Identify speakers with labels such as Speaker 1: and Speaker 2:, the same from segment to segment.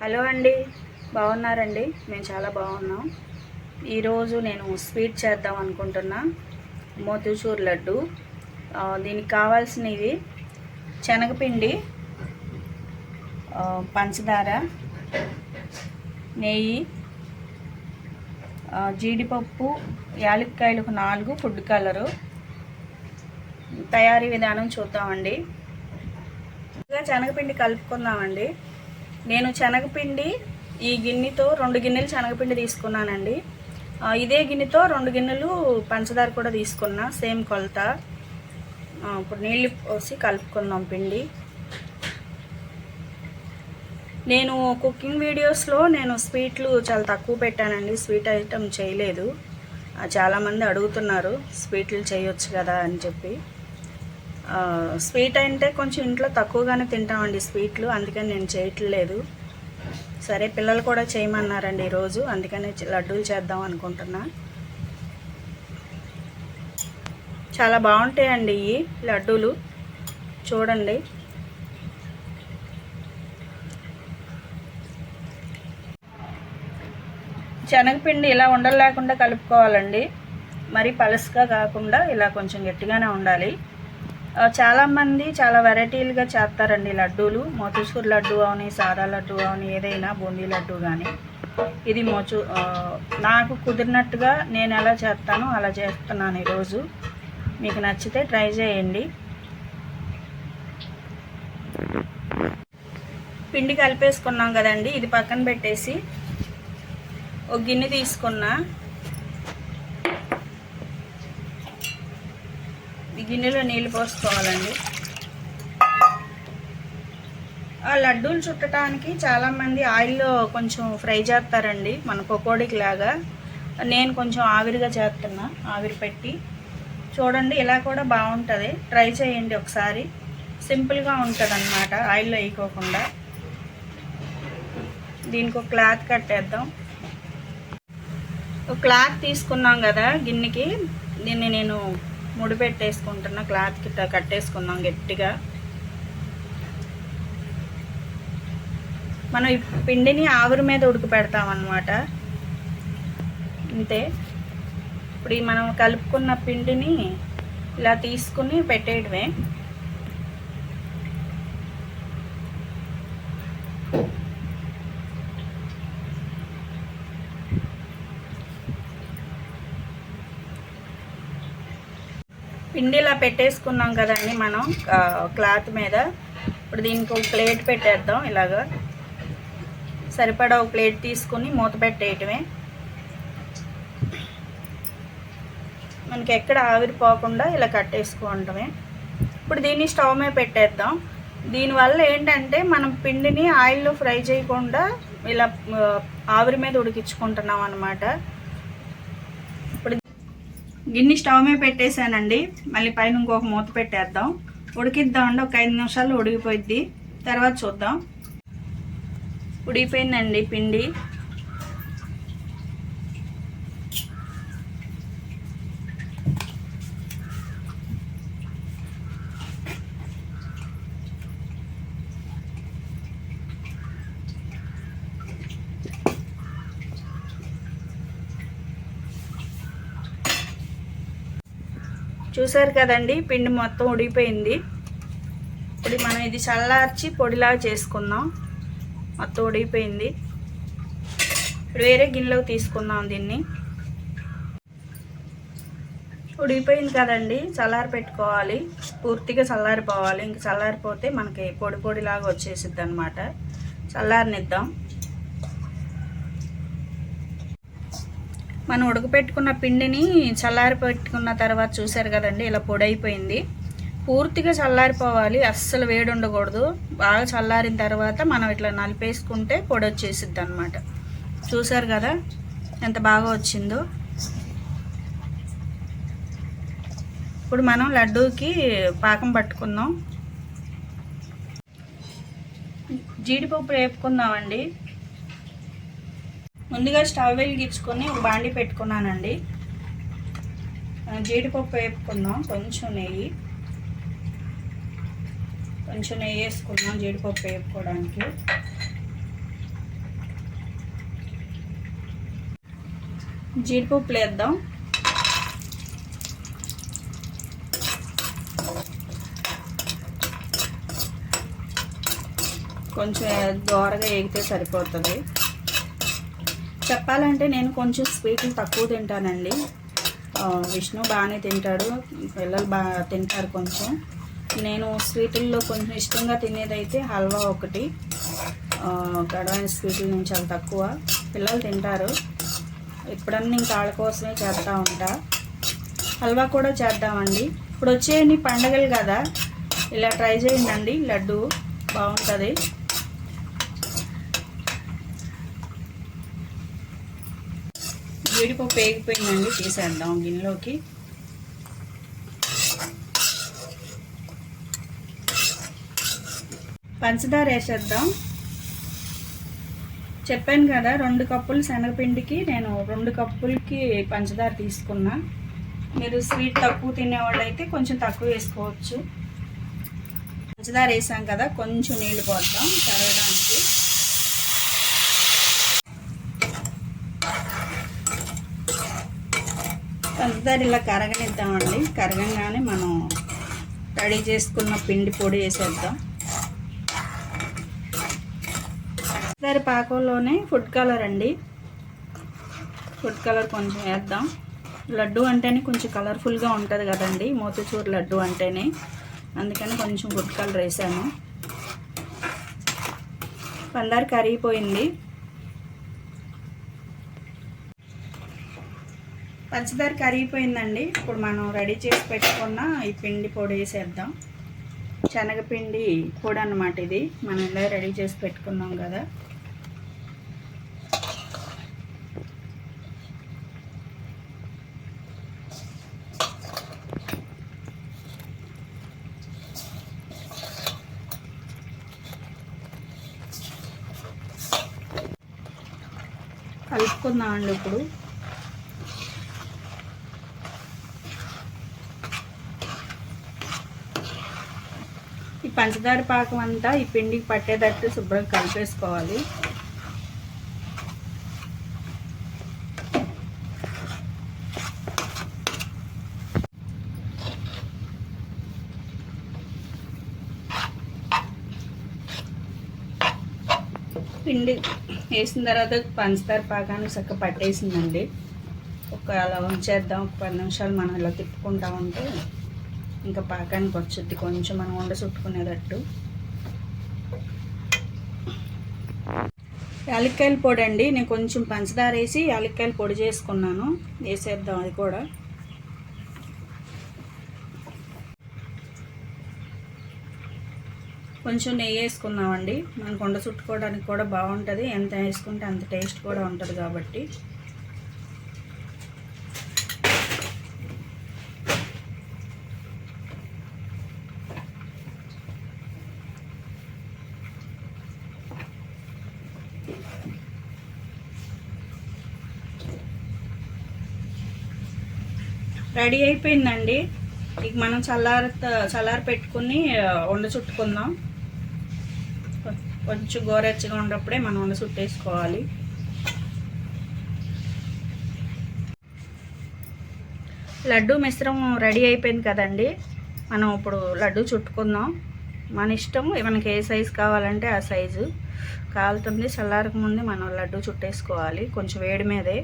Speaker 1: Hello అండి, బాగున్నారండి? మేము చాలా బాగున్నాం. ఈరోజు నేను స్వీట్ చేద్దాం అనుకుంటున్నా, మోతీచూర్ లడ్డు. దీనికి కావాల్సినవి శనగపిండి, పంచదార, నెయ్యి, జీడిపప్పు, యాలక్కాయలకు 4, ఫుడ్ కలరు. తయారీ విధానం చూద్దామండి. శనగపిండి కలుపుకుందామండి. నేను శనగపిండి ఈ గిన్నెతో 2 గిన్నెలు శనగపిండి తీసుకున్నానండి. ఇదే గిన్నెతో 2 గిన్నెలు పంచదార కూడా తీసుకున్నా, సేమ్ కొలత. ఇప్పుడు నీళ్ళు పోసి కలుపుకుందాం పిండి. నేను కుకింగ్ వీడియోస్లో నేను స్వీట్లు చాలా తక్కువ పెట్టానండి, స్వీట్ ఐటమ్ చేయలేదు. చాలామంది అడుగుతున్నారు స్వీట్లు చేయొచ్చు కదా అని చెప్పి. స్వీట్ అంటే కొంచెం ఇంట్లో తక్కువగానే తింటామండి స్వీట్లు, అందుకని నేను చేయట్లేదు. సరే, పిల్లలు కూడా చేయమన్నారండి ఈరోజు, అందుకని లడ్డూలు చేద్దాం అనుకుంటున్నా. చాలా బాగుంటాయండి ఈ లడ్డూలు, చూడండి. శనగపిండి ఇలా ఉండలు లేకుండా కలుపుకోవాలండి, మరి పలసగా కాకుండా ఇలా కొంచెం గట్టిగానే ఉండాలి. చాలామంది చాలా వెరైటీలుగా చేస్తారండి లడ్డూలు. మోతీచూర్ లడ్డు అవని, సాదా లడ్డు అవని, ఏదైనా బూందీ లడ్డు కానీ. ఇది నాకు కుదిరినట్టుగా నేను ఎలా చేస్తానో అలా చేస్తున్నాను ఈరోజు. మీకు నచ్చితే ట్రై చేయండి. పిండి కలిపేసుకున్నాం కదండి, ఇది పక్కన పెట్టేసి ఒక గిన్నె తీసుకున్నా. ఈ గిన్నెలో నీళ్ళు పోసుకోవాలండి. ఆ లడ్డూలు చుట్టడానికి చాలామంది ఆయిల్లో కొంచెం ఫ్రై చేస్తారండి, మన పకోడీకి లాగా. నేను కొంచెం ఆవిరిగా చేస్తున్నా, ఆవిరి పెట్టి. చూడండి, ఇలా కూడా బాగుంటుంది, ట్రై చేయండి ఒకసారి. సింపుల్గా ఉంటుంది అన్నమాట, ఆయిల్లో వేయకోకుండా. దీనికి ఒక క్లాత్ కట్టేద్దాం. ఒక క్లాత్ తీసుకున్నాం కదా గిన్నెకి, దీన్ని నేను ముడి పెట్టేసుకుంటున్నా. క్లాత్కి కట్టేసుకుందాం గట్టిగా. మనం ఈ పిండిని ఆవిరి మీద ఉడకపెడతామన్నమాట, అంతే. ఇప్పుడు మనం కలుపుకున్న పిండిని ఇలా తీసుకుని పెట్టేయడమే. పిండి ఇలా పెట్టేసుకున్నాం కదండి మనం క్లాత్ మీద. ఇప్పుడు దీనికి ఒక ప్లేట్ పెట్టేద్దాం. ఇలాగా సరిపడా ఒక ప్లేట్ తీసుకుని మూత పెట్టేయటమే. మనకి ఎక్కడ ఆవిరిపోకుండా ఇలా కట్టేసుకోవటమే. ఇప్పుడు దీన్ని స్టవ్ మీద పెట్టేద్దాం. దీనివల్ల ఏంటంటే మనం పిండిని ఆయిల్లో ఫ్రై చేయకుండా ఇలా ఆవిరి మీద ఉడికించుకుంటున్నాం అన్నమాట. గిన్నె స్టవ్ మీద పెట్టేశానండి. మళ్ళీ పైన ఇంకొక మూత పెట్టేద్దాం, ఉడికిద్దామండి. ఒక 5 నిమిషాలు ఉడికిపోయిద్ది, తర్వాత చూద్దాం. ఉడికిపోయిందండి పిండి. చూసారు కదండి, పిండి మొత్తం ఉడికిపోయింది. ఇప్పుడు మనం ఇది చల్లార్చి పొడిలాగా చేసుకుందాం. మొత్తం ఉడికిపోయింది. ఇప్పుడు వేరే గిన్నెలోకి తీసుకుందాం దీన్ని. ఉడికిపోయింది కదండి, చల్లారి పెట్టుకోవాలి. పూర్తిగా చల్లారిపోవాలి. ఇంక చల్లారిపోతే మనకి పొడి పొడిలాగా వచ్చేసిద్ది అనమాట. చల్లారనిద్దాం. మనం ఉడకపెట్టుకున్న పిండిని చల్లారి పెట్టుకున్న తర్వాత చూసారు కదండి, ఇలా పొడి అయిపోయింది. పూర్తిగా చల్లారిపోవాలి, అస్సలు వేడి ఉండకూడదు. బాగా చల్లారిన తర్వాత మనం ఇట్లా నలిపేసుకుంటే పొడి వచ్చేసిద్ది అనమాట. చూసారు కదా ఎంత బాగా వచ్చిందో. ఇప్పుడు మనం లడ్డూకి పాకం పట్టుకుందాం. జీడిపప్పు వేపుకుందామండి. ముందుగా స్టవ్ వెలిగించుకొని ఒక బాండి పెట్టుకున్నానండి. జీడిపప్పు వేపుకుందాం. కొంచెం నెయ్యి వేసుకుందాం జీడిపప్పు వేపుకోవడానికి. జీడిపప్పులు వేద్దాం. కొంచెం దోరగా వేగితే సరిపోతుంది. చెప్పాలంటే నేను కొంచెం స్వీట్లు తక్కువ తింటానండి. విష్ణు బాగానే తింటాడు, పిల్లలు బాగా తింటారు. కొంచెం నేను స్వీటుల్లో కొంచెం ఇష్టంగా తినేదైతే హల్వా ఒకటి. గడవైన స్వీట్లు నేను చాలా తక్కువ, పిల్లలు తింటారు. ఎప్పుడన్నా ఇంకా వాళ్ళ కోసమే చేస్తూ ఉంటా. హల్వా కూడా చేద్దామండి. ఇప్పుడు వచ్చేయని పండగలు కదా, ఇలా ట్రై చేయండి. లడ్డు బాగుంటుంది. జీడిపప్పు వేగిపోయిందండి, తీసేద్దాం గిన్నెలోకి. పంచదార వేసేద్దాం. చెప్పాను కదా 2 కప్పులు శనగపిండికి నేను 2 కప్పులకి పంచదార తీసుకున్నా. మీరు స్వీట్ తక్కువ తినేవాళ్ళు అయితే కొంచెం తక్కువ వేసుకోవచ్చు. పంచదార వేసాం కదా, కొంచెం నీళ్ళు పోద్దాం కరగడానికి. పంచదార ఇలా కరగనిద్దామండి. కరగంగానే మనం రెడీ చేసుకున్న పిండి పొడి వేసేద్దాం. పంచదార పాకంలోనే ఫుడ్ కలర్ అండి, ఫుడ్ కలర్ కొంచెం వేద్దాం. లడ్డు అంటేనే కొంచెం కలర్ఫుల్గా ఉంటుంది కదండి, మోతీచూర్ లడ్డు అంటేనే, అందుకని కొంచెం ఫుడ్ కలర్ వేసాను. పంచదార కరిగిపోయింది. పంచదార కరిగిపోయిందండి. ఇప్పుడు మనం రెడీ చేసి పెట్టుకున్న ఈ పిండి పొడి వేసేద్దాం. శనగపిండి పొడి అన్నమాట ఇది, మనం ఇలా రెడీ చేసి పెట్టుకున్నాం కదా. కలుపుకుందామండి. ఇప్పుడు ఈ పంచదార పాకం అంతా ఈ పిండికి పట్టేటట్టు శుభ్రంగా కలిపేసుకోవాలి. పిండి వేసిన తర్వాత పంచదార పాకాన్ని చక్కగా పట్టేసిందండి. అలా ఉంచేద్దాం. ఒక 10 నిమిషాలు మనం ఇలా తిప్పుకుంటా ఉంటే ఇంకా పాకానికి వచ్చుద్ది, కొంచెం మనం వండ చుట్టుకునేటట్టు. యాలక్కాయల పొడి అండి, నేను కొంచెం పంచదార వేసి యాలక్కాయల పొడి చేసుకున్నాను. వేసేద్దాం అది కూడా. కొంచెం నెయ్యి వేసుకున్నామండి, మనం కొండ చుట్టుకోవడానికి కూడా బాగుంటుంది. ఎంత వేసుకుంటే అంత టేస్ట్ కూడా ఉంటుంది కాబట్టి. రెడీ అయిపోయిందండి. ఇక మనం చల్లారి పెట్టుకుని వండ చుట్టుకుందాం. కొంచెం గోరెచ్చగా ఉన్నప్పుడే మనం వండ చుట్టేసుకోవాలి. లడ్డు మిశ్రమం రెడీ అయిపోయింది కదండి. మనం ఇప్పుడు లడ్డు చుట్టుకుందాం. మన ఇష్టం, మనకి ఏ సైజు కావాలంటే ఆ సైజు. కాలుతుంది, చల్లారక ముందే మనం లడ్డు చుట్టేసుకోవాలి, కొంచెం వేడి మీదే.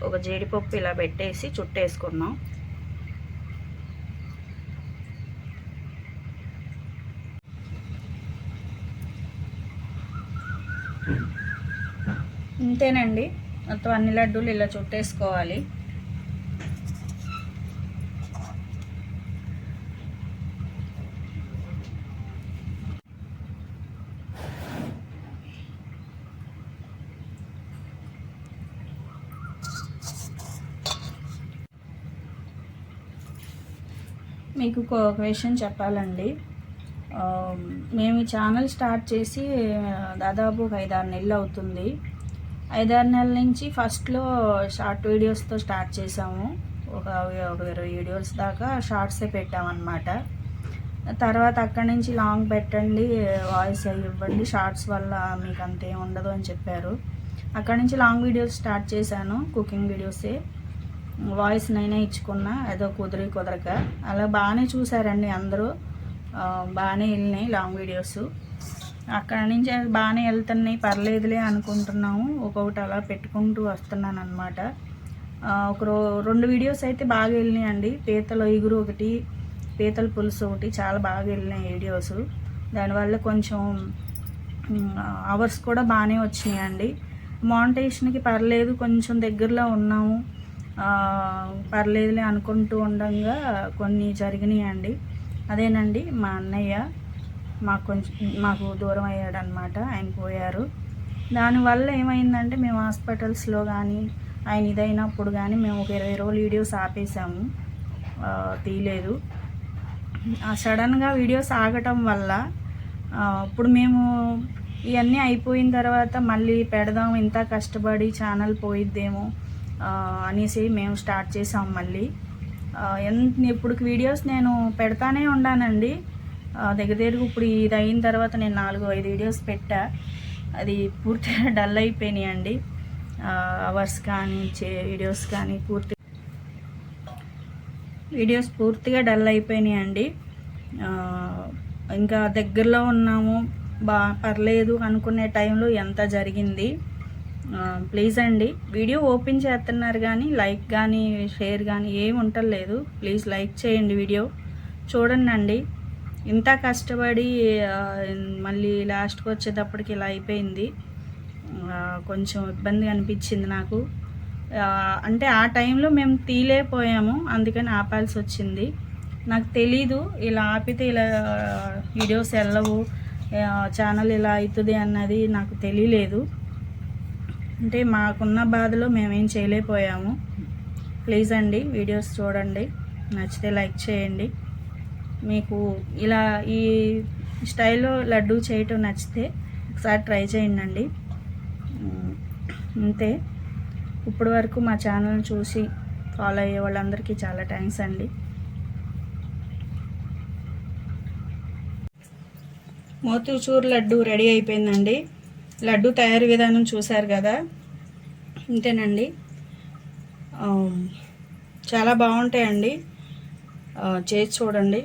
Speaker 1: ఒక జీడిపప్పు ఇలా పెట్టేసి చుట్టేసుకున్నాం. ఇంతేనండి, మొత్తం అన్ని లడ్డూలు ఇలా చుట్టేసుకోవాలి. మీకు ఒక విషయం చెప్పాలండి. మేము ఈ ఛానల్ స్టార్ట్ చేసి దాదాపు ఒక 5-6 నెలలు అవుతుంది. 5-6 నెలల నుంచి ఫస్ట్లో షార్ట్ వీడియోస్తో స్టార్ట్ చేసాము. ఒక 20 వీడియోస్ దాకా షార్ట్సే పెట్టామన్నమాట. తర్వాత అక్కడి నుంచి లాంగ్ పెట్టండి, వాయిస్ ఇవ్వండి, షార్ట్స్ వల్ల మీకు అంతేం ఉండదు అని చెప్పారు. అక్కడి నుంచి లాంగ్ వీడియోస్ స్టార్ట్ చేశాను, కుకింగ్ వీడియోసే. వాయిస్ నేనే ఇచ్చుకున్నా, ఏదో కుదరక. అలా బాగానే చూసారండి అందరూ, బాగానే వెళ్ళినాయి లాంగ్ వీడియోస్. అక్కడ నుంచి బాగానే వెళ్తున్నాయి, పర్లేదులే అనుకుంటున్నాము. ఒక్కొక్కటి అలా పెట్టుకుంటూ వస్తున్నాను అనమాట. ఒక 2 వీడియోస్ అయితే బాగా వెళ్ళినాయండి. పీతల ఇగురు ఒకటి, పీతల పులుసు ఒకటి చాలా బాగా వెళ్ళినాయి వీడియోస్. దానివల్ల కొంచెం అవర్స్ కూడా బాగానే వచ్చినాయండి. మానిటైజేషన్కి పర్లేదు, కొంచెం దగ్గరలో ఉన్నాము, పర్లేదులే అనుకుంటూ ఉండగా కొన్ని జరిగినాయండి. అదేనండి మా అన్నయ్య మాకు దూరం అయ్యాడనమాట, ఆయన పోయారు. దానివల్ల ఏమైందంటే మేము హాస్పిటల్స్లో కానీ ఆయన ఇదైనప్పుడు కానీ మేము ఒక 20 రోజులు వీడియోస్ ఆపేసాము, తీయలేదు. సడన్గా వీడియోస్ ఆగటం వల్ల ఇప్పుడు మేము ఇవన్నీ అయిపోయిన తర్వాత మళ్ళీ పెడదాం, ఇంత కష్టపడి ఛానల్ పోయిద్దేమో అనేసి మేము స్టార్ట్ చేసాం మళ్ళీ. ఇప్పుడు వీడియోస్ నేను పెడతానే ఉన్నానండి. దగ్గర ఇప్పుడు ఇది అయిన తర్వాత నేను 4-5 వీడియోస్ పెట్టా. అది పూర్తిగా డల్ అయిపోయినాయండి. అవర్స్ కానీ వీడియోస్ కానీ వీడియోస్ పూర్తిగా డల్ అయిపోయినాయండి. ఇంకా దగ్గరలో ఉన్నాము, పర్లేదు అనుకునే టైంలో ఎంత జరిగింది. ప్లీజ్ అండి, వీడియో ఓపెన్ చేస్తున్నారు కానీ లైక్ కానీ షేర్ కానీ ఏమి ఉండలేదు. ప్లీజ్ లైక్ చేయండి, వీడియో చూడండి అండి. ఇంత కష్టపడి మళ్ళీ లాస్ట్కి వచ్చేటప్పటికి ఇలా అయిపోయింది. కొంచెం ఇబ్బంది అనిపించింది నాకు. అంటే ఆ టైంలో మేము తీయలేకపోయాము, అందుకని ఆపాల్సి వచ్చింది. నాకు తెలీదు ఇలా ఆపితే ఇలా వీడియోస్ వెళ్ళవు, ఛానల్ ఇలా అవుతుంది అన్నది నాకు తెలియలేదు. అంటే మాకున్న బాధలో మేమేం చేయలేకపోయాము. ప్లీజ్ అండి, వీడియోస్ చూడండి, నచ్చితే లైక్ చేయండి. మీకు ఇలా ఈ స్టైల్లో లడ్డు చేయటం నచ్చితే ఒకసారి ట్రై చేయండి. అంతే. ఇప్పటి వరకు మా ఛానల్ చూసి ఫాలో అయ్యే వాళ్ళందరికీ చాలా థ్యాంక్స్ అండి. మోతీచూర్ లడ్డు రెడీ అయిపోయిందండి. లడ్డు తయారీ విధానం చూశారు కదా, అంతేనండి. చాలా బాగుంటాయండి, చేసి చూడండి.